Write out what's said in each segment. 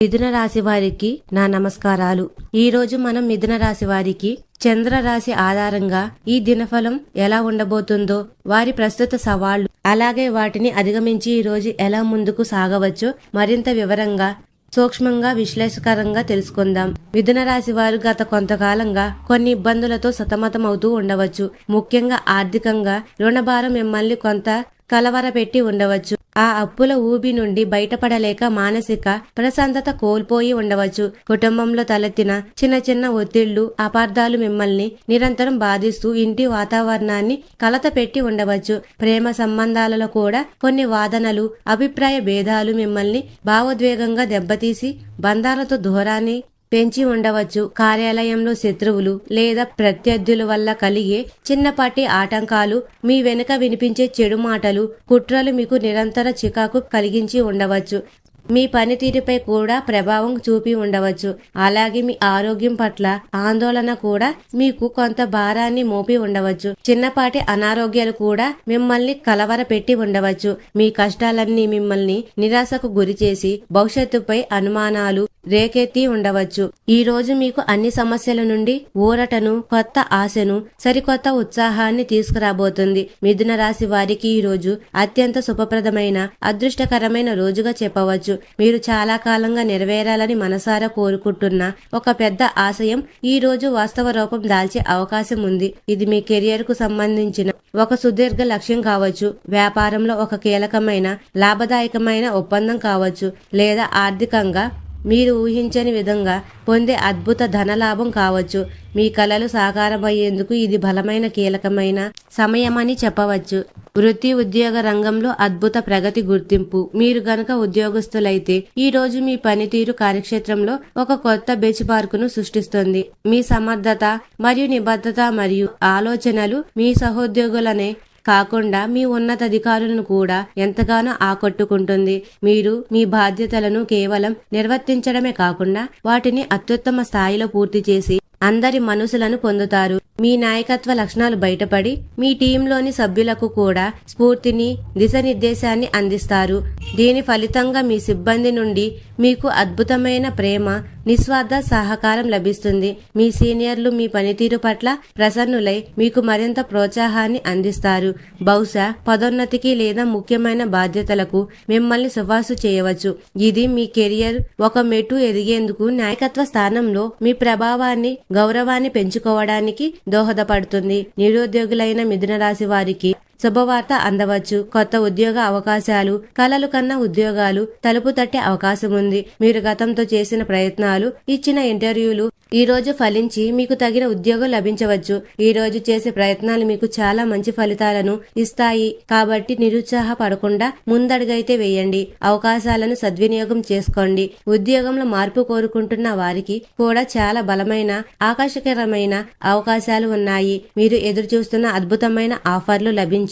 మిథున రాశి వారికి నా నమస్కారాలు. ఈ రోజు మనం మిథున రాశి వారికి చంద్ర రాశి ఆధారంగా ఈ దినఫలం ఎలా ఉండబోతుందో, వారి ప్రస్తుత సవాళ్లు, అలాగే వాటిని అధిగమించి ఈ రోజు ఎలా ముందుకు సాగవచ్చో మరింత వివరంగా సూక్ష్మంగా విశ్లేషకరంగా తెలుసుకుందాం. మిథున రాశి వారు గత కొంతకాలంగా కొన్ని ఇబ్బందులతో సతమతమవుతూ ఉండవచ్చు. ముఖ్యంగా ఆర్థికంగా రుణభారం మిమ్మల్ని కొంత కలవరపెట్టి ఉండవచ్చు. ఆ అప్పుల ఊబి నుండి బయటపడలేక మానసిక ప్రశాంతత కోల్పోయి ఉండవచ్చు. కుటుంబంలో తలెత్తిన చిన్న చిన్న ఒత్తిళ్లు, అపార్థాలు మిమ్మల్ని నిరంతరం బాధిస్తూ ఇంటి వాతావరణాన్ని కలత పెట్టి ఉండవచ్చు. ప్రేమ సంబంధాలలో కూడా కొన్ని వాదనలు, అభిప్రాయ భేదాలు మిమ్మల్ని భావోద్వేగంగా దెబ్బతీసి బంధాలతో దూరాన్ని పెంచి ఉండవచ్చు. కార్యాలయంలో శత్రువులు లేదా ప్రత్యర్థుల వల్ల కలిగే చిన్నపాటి ఆటంకాలు, మీ వెనుక వినిపించే చెడు మాటలు, కుట్రలు మీకు నిరంతర చికాకు కలిగించి ఉండవచ్చు. మీ పనితీరుపై కూడా ప్రభావం చూపి ఉండవచ్చు. అలాగే మీ ఆరోగ్యం పట్ల ఆందోళన కూడా మీకు కొంత భారాన్ని మోపి ఉండవచ్చు. చిన్నపాటి అనారోగ్యాలు కూడా మిమ్మల్ని కలవర పెట్టి ఉండవచ్చు. మీ కష్టాలన్నీ మిమ్మల్ని నిరాశకు గురిచేసి భవిష్యత్తుపై అనుమానాలు రేకెత్తి ఉండవచ్చు. ఈ రోజు మీకు అన్ని సమస్యల నుండి ఊరటను, కొత్త ఆశను, సరికొత్త ఉత్సాహాన్ని తీసుకురాబోతుంది. మిథున రాశి వారికి ఈ రోజు అత్యంత శుభప్రదమైన, అదృష్టకరమైన రోజుగా చెప్పవచ్చు. మీరు చాలా కాలంగా నెరవేరాలని మనసారా కోరుకుంటున్న ఒక పెద్ద ఆశయం ఈ రోజు వాస్తవ రూపం దాల్చే అవకాశం ఉంది. ఇది మీ కెరియర్ కు సంబంధించిన ఒక సుదీర్ఘ లక్ష్యం కావచ్చు, వ్యాపారంలో ఒక కీలకమైన లాభదాయకమైన ఒప్పందం కావచ్చు, లేదా ఆర్థికంగా మీరు ఊహించని విధంగా పొందే అద్భుత ధనలాభం కావచ్చు. మీ కలలు సాకారమయ్యేందుకు ఇది బలమైన కీలకమైన సమయమని చెప్పవచ్చు. వృత్తి ఉద్యోగ రంగంలో అద్భుత ప్రగతి గుర్తింపు. మీరు గనక ఉద్యోగస్తులైతే ఈ రోజు మీ పనితీరు కార్యక్షేత్రంలో ఒక కొత్త బెంచ్ మార్కును సృష్టిస్తుంది. మీ సమర్థత మరియు నిబద్ధత మరియు ఆలోచనలు మీ సహోద్యోగులనే కాకుండా మీ ఉన్నతాధికారులను కూడా ఎంతగానో ఆకట్టుకుంటుంది. మీరు మీ బాధ్యతలను కేవలం నిర్వర్తించడమే కాకుండా వాటిని అత్యుత్తమ స్థాయిలో పూర్తి చేసి అందరి మనసులను పొందుతారు. మీ నాయకత్వ లక్షణాలు బయటపడి మీ టీంలోని సభ్యులకు కూడా స్ఫూర్తిని, దిశానిర్దేశాన్ని అందిస్తారు. దీని ఫలితంగా మీ సిబ్బంది నుండి మీకు అద్భుతమైన ప్రేమ, నిస్వార్థ సహకారం లభిస్తుంది. మీ సీనియర్లు మీ పనితీరు పట్ల ప్రసన్నులై మీకు మరింత ప్రోత్సాహాన్ని అందిస్తారు. బహుశా పదోన్నతికి లేదా ముఖ్యమైన బాధ్యతలకు మిమ్మల్ని సిఫార్సు చేయవచ్చు. ఇది మీ కెరియర్ ఒక మెట్టు ఎదిగేందుకు, నాయకత్వ స్థానంలో మీ ప్రభావాన్ని, గౌరవాన్ని పెంచుకోవడానికి దోహదపడుతుంది. నిరుద్యోగులైన మిథున రాశి వారికి శుభవార్త అందవచ్చు. కొత్త ఉద్యోగ అవకాశాలు, కలలు కన్న ఉద్యోగాలు తలుపు తట్టే అవకాశం ఉంది. మీరు గతంతో చేసిన ప్రయత్నాలు, ఇచ్చిన ఇంటర్వ్యూలు ఈ రోజు ఫలించి మీకు తగిన ఉద్యోగం లభించవచ్చు. ఈ రోజు చేసే ప్రయత్నాలు మీకు చాలా మంచి ఫలితాలను ఇస్తాయి. కాబట్టి నిరుత్సాహపడకుండా ముందడుగైతే వేయండి. అవకాశాలను సద్వినియోగం చేసుకోండి. ఉద్యోగంలో మార్పు కోరుకుంటున్న వారికి కూడా చాలా బలమైన, ఆకర్షకరమైన అవకాశాలు ఉన్నాయి. మీరు ఎదురు చూస్తున్న అద్భుతమైన ఆఫర్లు లభించి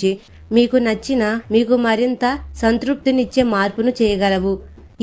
మీకు నచ్చిన, మీకు మరింత సంతృప్తినిచ్చే మార్పును చేయగలవు.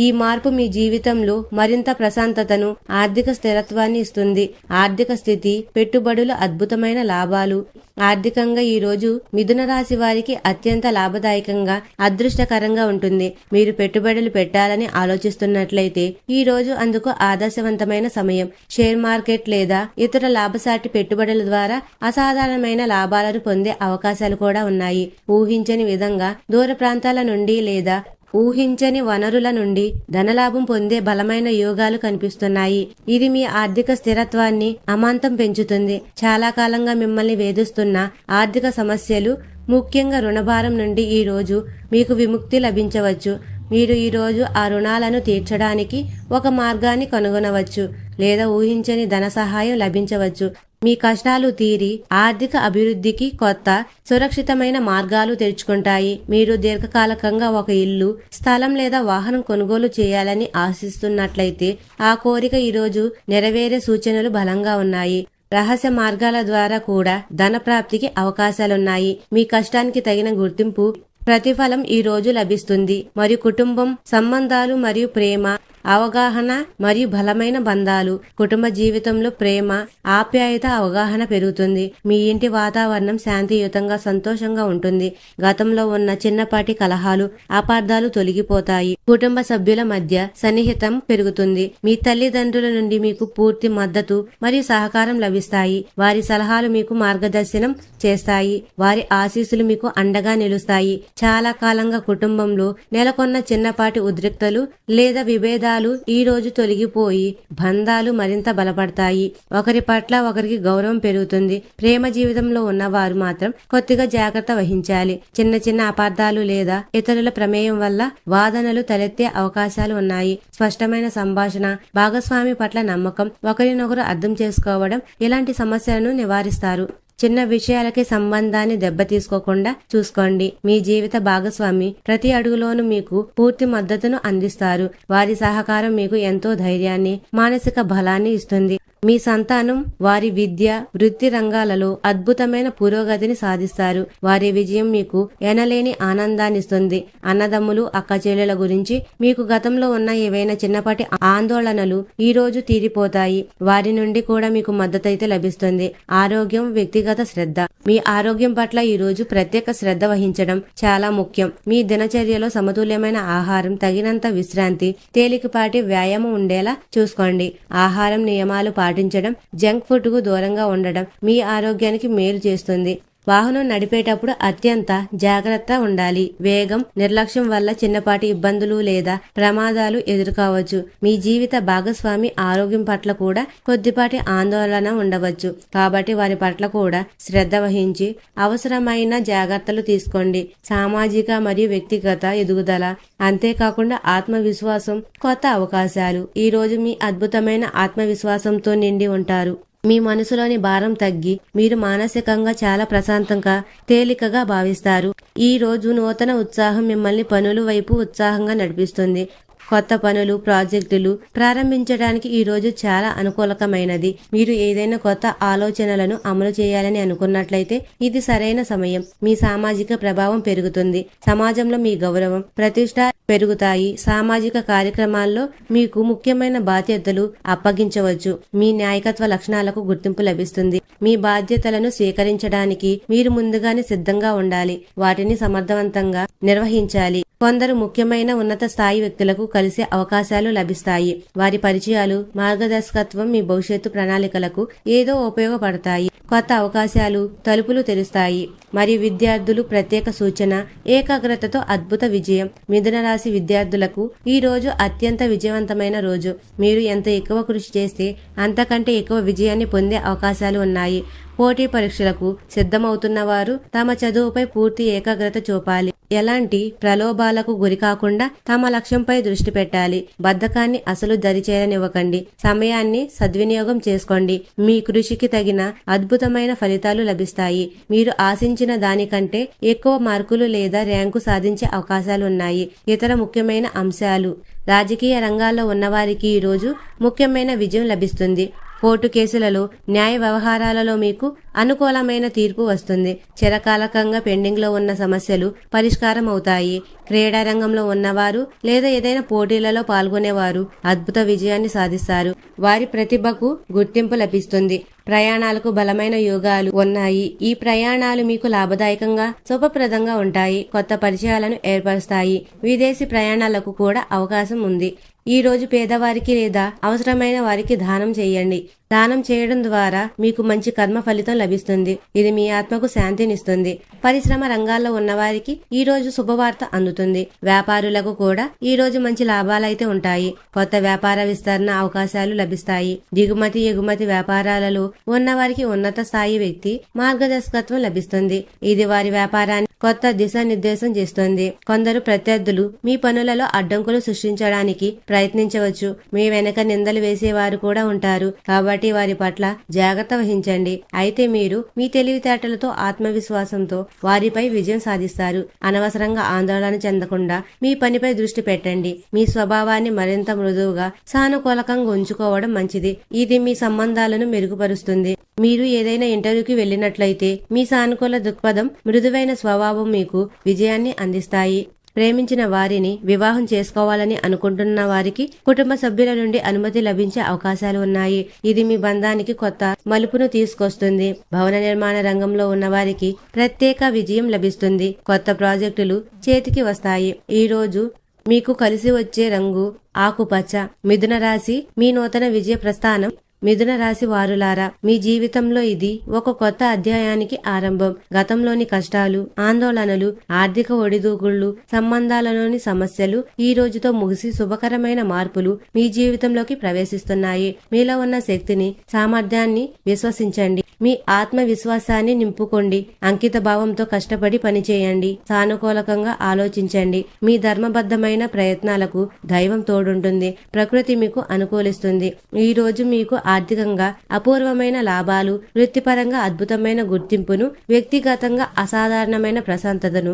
ఈ మార్పు మీ జీవితంలో మరింత ప్రశాంతతను, ఆర్థిక స్థిరత్వాన్ని ఇస్తుంది. ఆర్థిక స్థితి, పెట్టుబడులు, అద్భుతమైన లాభాలు. ఆర్థికంగా ఈ రోజు మిథున రాశి వారికి అత్యంత లాభదాయకంగా, అదృష్టకరంగా ఉంటుంది. మీరు పెట్టుబడులు పెట్టాలని ఆలోచిస్తున్నట్లయితే ఈ రోజు అందుకు ఆదర్శవంతమైన సమయం. షేర్ మార్కెట్ లేదా ఇతర లాభసాటి పెట్టుబడుల ద్వారా అసాధారణమైన లాభాలను పొందే అవకాశాలు కూడా ఉన్నాయి. ఊహించని విధంగా దూర ప్రాంతాల నుండి లేదా ఊహించని వనరుల నుండి ధనలాభం పొందే బలమైన యోగాలు కనిపిస్తున్నాయి. ఇది మీ ఆర్థిక స్థిరత్వాన్ని అమాంతం పెంచుతుంది. చాలా కాలంగా మిమ్మల్ని వేధిస్తున్న ఆర్థిక సమస్యలు, ముఖ్యంగా రుణభారం నుండి ఈ రోజు మీకు విముక్తి లభించవచ్చు. మీరు ఈ రోజు ఆ రుణాలను తీర్చడానికి ఒక మార్గాన్ని కనుగొనవచ్చు, లేదా ఊహించని ధన సహాయం లభించవచ్చు. మీ కష్టాలు తీరి ఆర్థిక అభివృద్ధికి కొత్త, సురక్షితమైన మార్గాలు తెరుచుకుంటాయి. మీరు దీర్ఘకాలికంగా ఒక ఇల్లు, స్థలం లేదా వాహనం కొనుగోలు చేయాలని ఆశిస్తున్నట్లయితే ఆ కోరిక ఈరోజు నెరవేరే సూచనలు బలంగా ఉన్నాయి. రహస్య మార్గాల ద్వారా కూడా ధన ప్రాప్తికి అవకాశాలున్నాయి. మీ కష్టానికి తగిన గుర్తింపు, ప్రతిఫలం ఈ రోజు లభిస్తుంది. మరియు కుటుంబం, సంబంధాలు మరియు ప్రేమ అవగాహన మరియు బలమైన బంధాలు. కుటుంబ జీవితంలో ప్రేమ, ఆప్యాయత, అవగాహన పెరుగుతుంది. మీ ఇంటి వాతావరణం శాంతియుతంగా, సంతోషంగా ఉంటుంది. గతంలో ఉన్న చిన్నపాటి కలహాలు, అపార్థాలు తొలగిపోతాయి. కుటుంబ సభ్యుల మధ్య సన్నిహితం పెరుగుతుంది. మీ తల్లిదండ్రుల నుండి మీకు పూర్తి మద్దతు మరియు సహకారం లభిస్తాయి. వారి సలహాలు మీకు మార్గదర్శనం చేస్తాయి. వారి ఆశీస్సులు మీకు అండగా నిలుస్తాయి. చాలా కాలంగా కుటుంబంలో నెలకొన్న చిన్నపాటి ఉద్రిక్తలు లేదా విభేదాలు ఈ రోజు తొలగిపోయి బంధాలు మరింత బలపడతాయి. ఒకరి పట్ల ఒకరికి గౌరవం పెరుగుతుంది. ప్రేమ జీవితంలో ఉన్నవారు మాత్రం కొద్దిగా జాగ్రత్త వహించాలి. చిన్న చిన్న అపార్థాలు లేదా ఇతరుల ప్రమేయం వల్ల వాదనలు తలెత్తే అవకాశాలు ఉన్నాయి. స్పష్టమైన సంభాషణ, భాగస్వామి పట్ల నమ్మకం, ఒకరినొకరు అర్థం చేసుకోవడం ఇలాంటి సమస్యలను నివారిస్తారు. చిన్న విషయాలకి సంబంధాన్ని దెబ్బతీసుకోకుండా చూసుకోండి. మీ జీవిత భాగస్వామి ప్రతి అడుగులోనూ మీకు పూర్తి మద్దతును అందిస్తారు. వారి సహకారం మీకు ఎంతో ధైర్యాన్ని, మానసిక బలాన్ని ఇస్తుంది. మీ సంతానం వారి విద్య, వృత్తి రంగాలలో అద్భుతమైన పురోగతిని సాధిస్తారు. వారి విజయం మీకు ఎనలేని ఆనందాన్నిస్తుంది. అన్నదమ్ములు, అక్కచెల్లెల గురించి మీకు గతంలో ఉన్న ఏవైనా చిన్నపాటి ఆందోళనలు ఈ రోజు తీరిపోతాయి. వారి నుండి కూడా మీకు మద్దతైతే లభిస్తుంది. ఆరోగ్యం, వ్యక్తిగత శ్రద్ధ. మీ ఆరోగ్యం పట్ల ఈ రోజు ప్రత్యేక శ్రద్ధ వహించడం చాలా ముఖ్యం. మీ దినచర్యలో సమతుల్యమైన ఆహారం, తగినంత విశ్రాంతి, తేలికపాటి వ్యాయామం ఉండేలా చూసుకోండి. ఆహారం నియమాలు పాటించడం, జంక్ ఫుడ్ కు దూరంగా ఉండడం మీ ఆరోగ్యానికి మేలు చేస్తుంది. వాహనం నడిపేటప్పుడు అత్యంత జాగ్రత్త ఉండాలి. వేగం, నిర్లక్ష్యం వల్ల చిన్నపాటి ఇబ్బందులు లేదా ప్రమాదాలు ఎదుర్కోవచ్చు. మీ జీవిత భాగస్వామి ఆరోగ్యం పట్ల కూడా కొద్దిపాటి ఆందోళన ఉండవచ్చు. కాబట్టి వారి పట్ల కూడా శ్రద్ధ వహించి అవసరమైన జాగ్రత్తలు తీసుకోండి. సామాజిక మరియు వ్యక్తిగత ఎదుగుదల, అంతేకాకుండా ఆత్మవిశ్వాసం, కొత్త అవకాశాలు. ఈ రోజు మీ అద్భుతమైన ఆత్మవిశ్వాసంతో నిండి ఉంటారు. మీ మనసులోని భారం తగ్గి మీరు మానసికంగా చాలా ప్రశాంతంగా, తేలికగా భావిస్తారు. ఈ రోజు నూతన ఉత్సాహం మిమ్మల్ని పనుల వైపు ఉత్సాహంగా నడిపిస్తుంది. కొత్త పనులు, ప్రాజెక్టులు ప్రారంభించడానికి ఈ రోజు చాలా అనుకూలకమైనది. మీరు ఏదైనా కొత్త ఆలోచనలను అమలు చేయాలని అనుకున్నట్లయితే ఇది సరైన సమయం. మీ సామాజిక ప్రభావం పెరుగుతుంది. సమాజంలో మీ గౌరవం, ప్రతిష్ట పెరుగుతాయి. సామాజిక కార్యక్రమాల్లో మీకు ముఖ్యమైన బాధ్యతలు అప్పగించవచ్చు. మీ నాయకత్వ లక్షణాలకు గుర్తింపు లభిస్తుంది. మీ బాధ్యతలను స్వీకరించడానికి మీరు ముందుగానే సిద్ధంగా ఉండాలి. వాటిని సమర్థవంతంగా నిర్వహించాలి. కొందరు ముఖ్యమైన ఉన్నత స్థాయి వ్యక్తులకు కలిసే అవకాశాలు లభిస్తాయి. వారి పరిచయాలు, మార్గదర్శకత్వం మీ భవిష్యత్తు ప్రణాళికలకు ఏదో ఉపయోగపడతాయి. కొత్త అవకాశాలు తలుపులు తెరుస్తాయి. మరియు విద్యార్థులు ప్రత్యేక సూచన, ఏకాగ్రతతో అద్భుత విజయం. మిథున రాశి విద్యార్థులకు ఈ రోజు అత్యంత విజయవంతమైన రోజు. మీరు ఎంత ఎక్కువ కృషి చేస్తే అంతకంటే ఎక్కువ విజయాన్ని పొందే అవకాశాలు ఉన్నాయి. పోటీ పరీక్షలకు సిద్ధమవుతున్న వారు తమ చదువుపై పూర్తి ఏకాగ్రత చూపాలి. ఎలాంటి ప్రలోభాలకు గురికాకుండా తమ లక్ష్యంపై దృష్టి పెట్టాలి. బద్ధకాన్ని అసలు దరిచేరనివ్వకండి. సమయాన్ని సద్వినియోగం చేసుకోండి. మీ కృషికి తగిన అద్భుతమైన ఫలితాలు లభిస్తాయి. మీరు ఆశించిన దానికంటే ఎక్కువ మార్కులు లేదా ర్యాంకు సాధించే అవకాశాలున్నాయి. ఇతర ముఖ్యమైన అంశాలు. రాజకీయ రంగాల్లో ఉన్నవారికి ఈ రోజు ముఖ్యమైన విజయం లభిస్తుంది. కోర్టు కేసులలో, న్యాయ వ్యవహారాలలో మీకు అనుకూలమైన తీర్పు వస్తుంది. చిరకాలకంగా పెండింగ్ లో ఉన్న సమస్యలు పరిష్కారం అవుతాయి. క్రీడా రంగంలో ఉన్నవారు లేదా ఏదైనా పోటీలలో పాల్గొనేవారు అద్భుత విజయాన్ని సాధిస్తారు. వారి ప్రతిభకు గుర్తింపు లభిస్తుంది. ప్రయాణాలకు బలమైన యోగాలు ఉన్నాయి. ఈ ప్రయాణాలు మీకు లాభదాయకంగా, శుభప్రదంగా ఉంటాయి. కొత్త పరిచయాలను ఏర్పరుస్తాయి. విదేశీ ప్రయాణాలకు కూడా అవకాశం ఉంది. ఈ రోజు పేదవారికి లేదా అవసరమైన వారికి దానం చేయండి. దానం చేయడం ద్వారా మీకు మంచి కర్మ ఫలితం లభిస్తుంది. ఇది మీ ఆత్మకు శాంతినిస్తుంది. పరిశ్రమ రంగాల్లో ఉన్నవారికి ఈ రోజు శుభవార్త అందుతుంది. వ్యాపారులకు కూడా ఈ రోజు మంచి లాభాలైతే ఉంటాయి. కొత్త వ్యాపార విస్తరణ అవకాశాలు లభిస్తాయి. దిగుమతి, ఎగుమతి వ్యాపారాలలో ఉన్నవారికి ఉన్నత స్థాయి వ్యక్తి మార్గదర్శకత్వం లభిస్తుంది. ఇది వారి వ్యాపారాన్ని కొత్త దిశానిర్దేశం చేస్తుంది. కొందరు ప్రత్యర్థులు మీ పనులలో అడ్డంకులు సృష్టించడానికి ప్రయత్నించవచ్చు. మీ వెనక నిందలు వేసేవారు కూడా ఉంటారు. కాబట్టి వారి పట్ల జాగ్రత్త వహించండి. అయితే మీరు మీ తెలివితేటలతో, ఆత్మవిశ్వాసంతో వారిపై విజయం సాధిస్తారు. అనవసరంగా ఆందోళన చెందకుండా మీ పనిపై దృష్టి పెట్టండి. మీ స్వభావాన్ని మరింత మృదువుగా, సానుకూలకంగా ఉంచుకోవడం మంచిది. ఇది మీ సంబంధాలను మెరుగుపరుస్తుంది. మీరు ఏదైనా ఇంటర్వ్యూకి వెళ్ళినట్లయితే మీ సానుకూల దృక్పథం, మృదువైన స్వభావం మీకు విజయాన్ని అందిస్తాయి. ప్రేమించిన వారిని వివాహం చేసుకోవాలని అనుకుంటున్న వారికి కుటుంబ సభ్యుల నుండి అనుమతి లభించే అవకాశాలు ఉన్నాయి. ఇది మీ బంధానికి కొత్త మలుపును తీసుకొస్తుంది. భవన నిర్మాణ రంగంలో ఉన్న వారికి ప్రత్యేక విజయం లభిస్తుంది. కొత్త ప్రాజెక్టులు చేతికి వస్తాయి. ఈ రోజు మీకు కలిసి వచ్చే రంగు ఆకుపచ్చ. మిథున రాశి మీ నూతన విజయ ప్రస్థానం. మిథున రాశి వారులారా, మీ జీవితంలో ఇది ఒక కొత్త అధ్యాయానికి ఆరంభం. గతంలోని కష్టాలు, ఆందోళనలు, ఆర్థిక ఒడిదుడుకులు, సంబంధాలలోని సమస్యలు ఈ రోజుతో ముగిసి శుభకరమైన మార్పులు మీ జీవితంలోకి ప్రవేశిస్తున్నాయి. మీలో ఉన్న శక్తిని, సామర్థ్యాన్ని విశ్వసించండి. మీ ఆత్మవిశ్వాసాన్ని నింపుకోండి. అంకిత భావంతో కష్టపడి పనిచేయండి. సానుకూలకంగా ఆలోచించండి. మీ ధర్మబద్ధమైన ప్రయత్నాలకు దైవం తోడుంటుంది. ప్రకృతి మీకు అనుకూలిస్తుంది. ఈ రోజు మీకు ఆర్థికంగా అపూర్వమైన లాభాలు, వృత్తిపరంగా అద్భుతమైన గుర్తింపును, వ్యక్తిగతంగా అసాధారణమైన ప్రశాంతతను,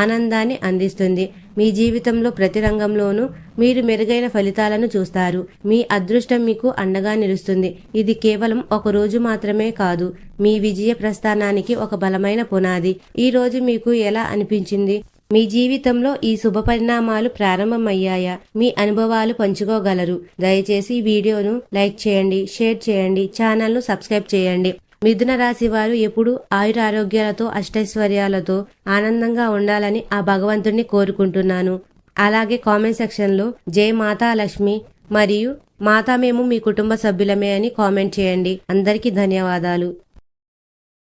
ఆనందాన్ని అందిస్తుంది. మీ జీవితంలో ప్రతి రంగంలోనూ మీరు మెరుగైన ఫలితాలను చూస్తారు. మీ అదృష్టం మీకు అండగా నిలుస్తుంది. ఇది కేవలం ఒక రోజు మాత్రమే కాదు, మీ విజయ ప్రస్థానానికి ఒక బలమైన పునాది. ఈ రోజు మీకు ఎలా అనిపించింది? మీ జీవితంలో ఈ శుభ పరిణామాలు ప్రారంభమయ్యాయా? మీ అనుభవాలు పంచుకోగలరు. దయచేసి ఈ వీడియోను లైక్ చేయండి, షేర్ చేయండి, ఛానల్ను సబ్స్క్రైబ్ చేయండి. మిథున రాశి వారు ఎప్పుడూ ఆయురారోగ్యాలతో, అష్టైశ్వర్యాలతో ఆనందంగా ఉండాలని ఆ భగవంతుడిని కోరుకుంటున్నాను. అలాగే కామెంట్ సెక్షన్లో జై మాతా లక్ష్మి మరియు మాతా మేము మీ కుటుంబ సభ్యులమే అని కామెంట్ చేయండి. అందరికీ ధన్యవాదాలు.